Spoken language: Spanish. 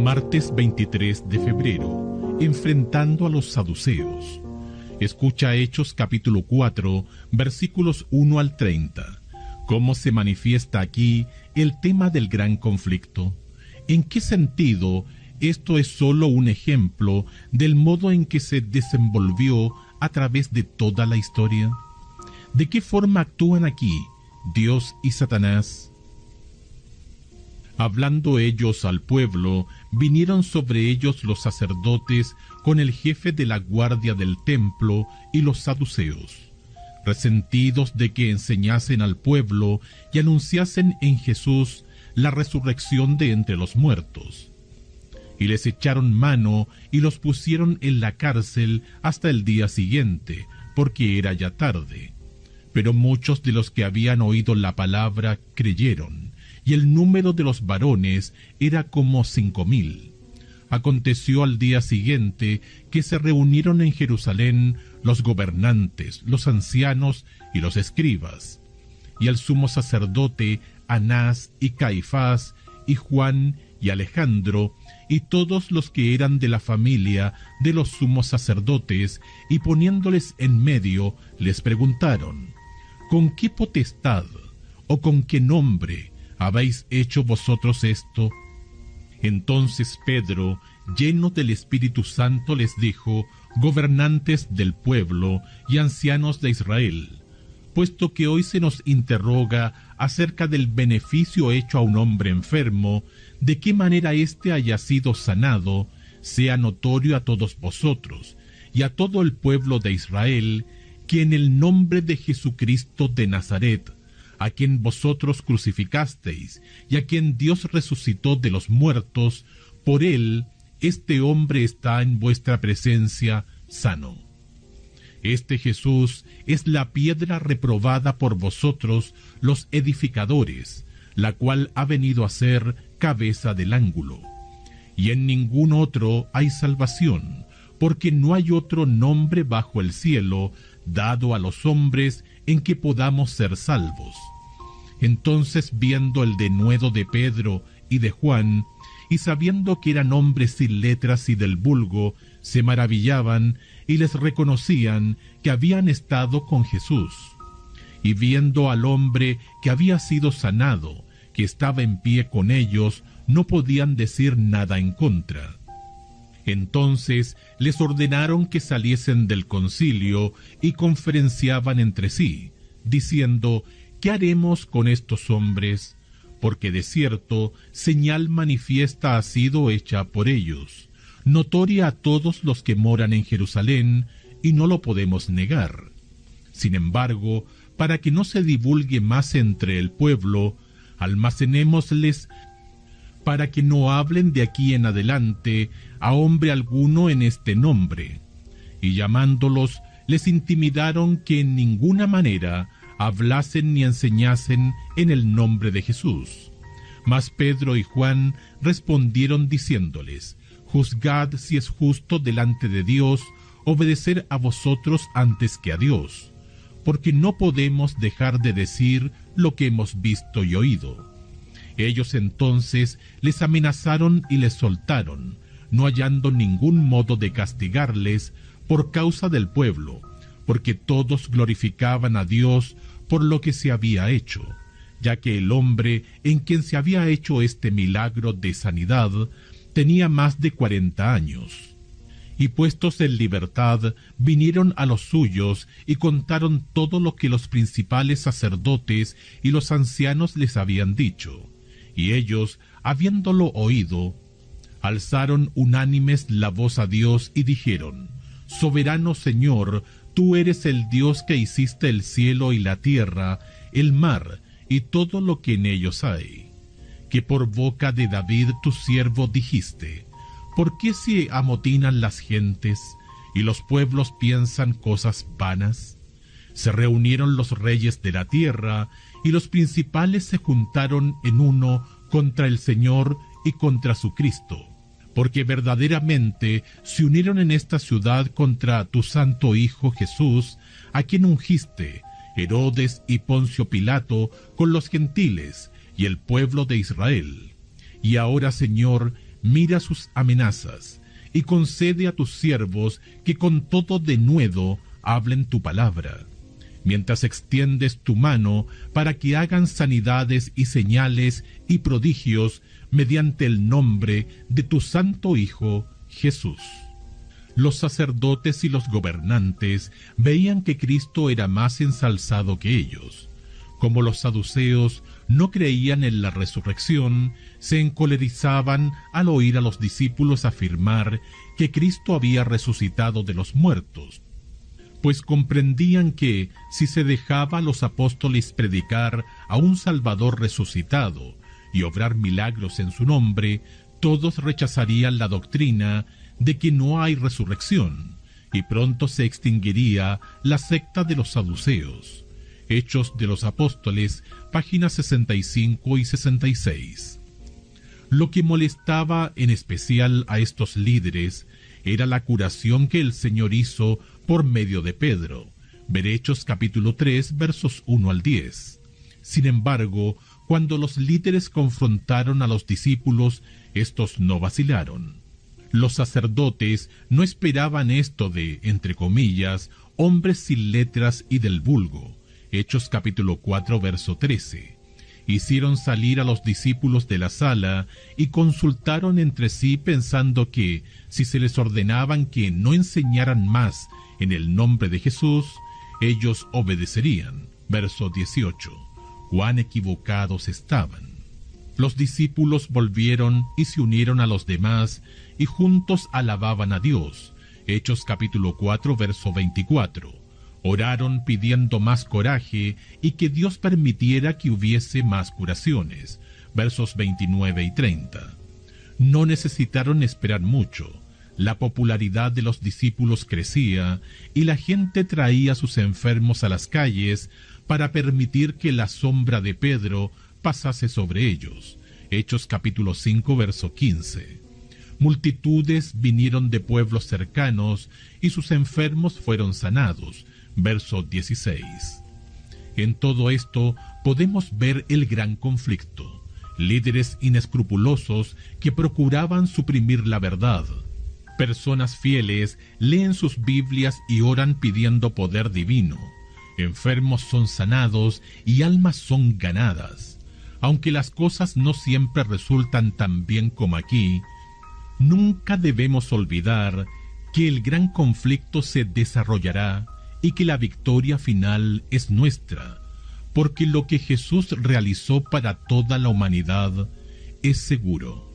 Martes 23 de febrero, enfrentando a los saduceos. Escucha Hechos capítulo 4, versículos 1 al 30. ¿Cómo se manifiesta aquí el tema del gran conflicto? ¿En qué sentido esto es solo un ejemplo del modo en que se desenvolvió a través de toda la historia? ¿De qué forma actúan aquí Dios y Satanás? Hablando ellos al pueblo, vinieron sobre ellos los sacerdotes con el jefe de la guardia del templo y los saduceos, resentidos de que enseñasen al pueblo y anunciasen en Jesús la resurrección de entre los muertos. Y les echaron mano y los pusieron en la cárcel hasta el día siguiente, porque era ya tarde. Pero muchos de los que habían oído la palabra creyeron, y el número de los varones era como 5,000. Aconteció al día siguiente que se reunieron en Jerusalén los gobernantes, los ancianos y los escribas, y el sumo sacerdote Anás y Caifás, y Juan y Alejandro, y todos los que eran de la familia de los sumos sacerdotes, y poniéndoles en medio, les preguntaron: ¿con qué potestad o con qué nombre habéis hecho vosotros esto? Entonces Pedro, lleno del Espíritu Santo, les dijo: gobernantes del pueblo y ancianos de Israel, puesto que hoy se nos interroga acerca del beneficio hecho a un hombre enfermo, de qué manera éste haya sido sanado, sea notorio a todos vosotros y a todo el pueblo de Israel, que en el nombre de Jesucristo de Nazaret, a quien vosotros crucificasteis y a quien Dios resucitó de los muertos, por él este hombre está en vuestra presencia sano. Este Jesús es la piedra reprobada por vosotros los edificadores, la cual ha venido a ser cabeza del ángulo. Y en ningún otro hay salvación, porque no hay otro nombre bajo el cielo dado a los hombres en que podamos ser salvos. Entonces, viendo el denuedo de Pedro y de Juan, y sabiendo que eran hombres sin letras y del vulgo, se maravillaban y les reconocían que habían estado con Jesús. Y viendo al hombre que había sido sanado, que estaba en pie con ellos, no podían decir nada en contra. Entonces les ordenaron que saliesen del concilio y conferenciaban entre sí, diciendo: ¿qué haremos con estos hombres? Porque de cierto, señal manifiesta ha sido hecha por ellos, notoria a todos los que moran en Jerusalén, y no lo podemos negar. Sin embargo, para que no se divulgue más entre el pueblo, almacenémosles para que no hablen de aquí en adelante a hombre alguno en este nombre. Y llamándolos, les intimidaron que en ninguna manera hablasen ni enseñasen en el nombre de Jesús. Mas Pedro y Juan respondieron diciéndoles: juzgad si es justo delante de Dios obedecer a vosotros antes que a Dios, porque no podemos dejar de decir lo que hemos visto y oído. Ellos entonces les amenazaron y les soltaron, no hallando ningún modo de castigarles por causa del pueblo, porque todos glorificaban a Dios por lo que se había hecho, ya que el hombre en quien se había hecho este milagro de sanidad tenía más de 40 años. Y puestos en libertad, vinieron a los suyos y contaron todo lo que los principales sacerdotes y los ancianos les habían dicho. Y ellos, habiéndolo oído, alzaron unánimes la voz a Dios y dijeron: Soberano Señor, tú eres el Dios que hiciste el cielo y la tierra, el mar y todo lo que en ellos hay. Que por boca de David tu siervo dijiste: ¿por qué se amotinan las gentes y los pueblos piensan cosas vanas? Se reunieron los reyes de la tierra y los principales se juntaron en uno contra el Señor y contra su Cristo, porque verdaderamente se unieron en esta ciudad contra tu santo Hijo Jesús, a quien ungiste, Herodes y Poncio Pilato, con los gentiles y el pueblo de Israel. Y ahora, Señor, mira sus amenazas, y concede a tus siervos que con todo denuedo hablen tu palabra, mientras extiendes tu mano para que hagan sanidades y señales y prodigios mediante el nombre de tu santo Hijo Jesús. Los sacerdotes y los gobernantes veían que Cristo era más ensalzado que ellos. Como los saduceos no creían en la resurrección, se encolerizaban al oír a los discípulos afirmar que Cristo había resucitado de los muertos, pues comprendían que, si se dejaba a los apóstoles predicar a un Salvador resucitado y obrar milagros en su nombre, todos rechazarían la doctrina de que no hay resurrección, y pronto se extinguiría la secta de los saduceos. Hechos de los Apóstoles, páginas 65 y 66. Lo que molestaba en especial a estos líderes era la curación que el Señor hizo por medio de Pedro. Ver Hechos capítulo 3, versos 1 al 10. Sin embargo, cuando los líderes confrontaron a los discípulos, estos no vacilaron. Los sacerdotes no esperaban esto de, entre comillas, hombres sin letras y del vulgo. Hechos capítulo 4, verso 13. Hicieron salir a los discípulos de la sala y consultaron entre sí pensando que, si se les ordenaban que no enseñaran más en el nombre de Jesús, ellos obedecerían. Verso 18. Cuán equivocados estaban. Los discípulos volvieron y se unieron a los demás y juntos alababan a Dios. Hechos capítulo 4, verso 24. Oraron pidiendo más coraje y que Dios permitiera que hubiese más curaciones. Versos 29 y 30. No necesitaron esperar mucho. La popularidad de los discípulos crecía y la gente traía a sus enfermos a las calles para permitir que la sombra de Pedro pasase sobre ellos. Hechos capítulo 5, verso 15. Multitudes vinieron de pueblos cercanos y sus enfermos fueron sanados. Verso 16. En todo esto podemos ver el gran conflicto. Líderes inescrupulosos que procuraban suprimir la verdad. Personas fieles leen sus Biblias y oran pidiendo poder divino. Enfermos son sanados y almas son ganadas. Aunque las cosas no siempre resultan tan bien como aquí, nunca debemos olvidar que el gran conflicto se desarrollará y que la victoria final es nuestra, porque lo que Jesús realizó para toda la humanidad es seguro.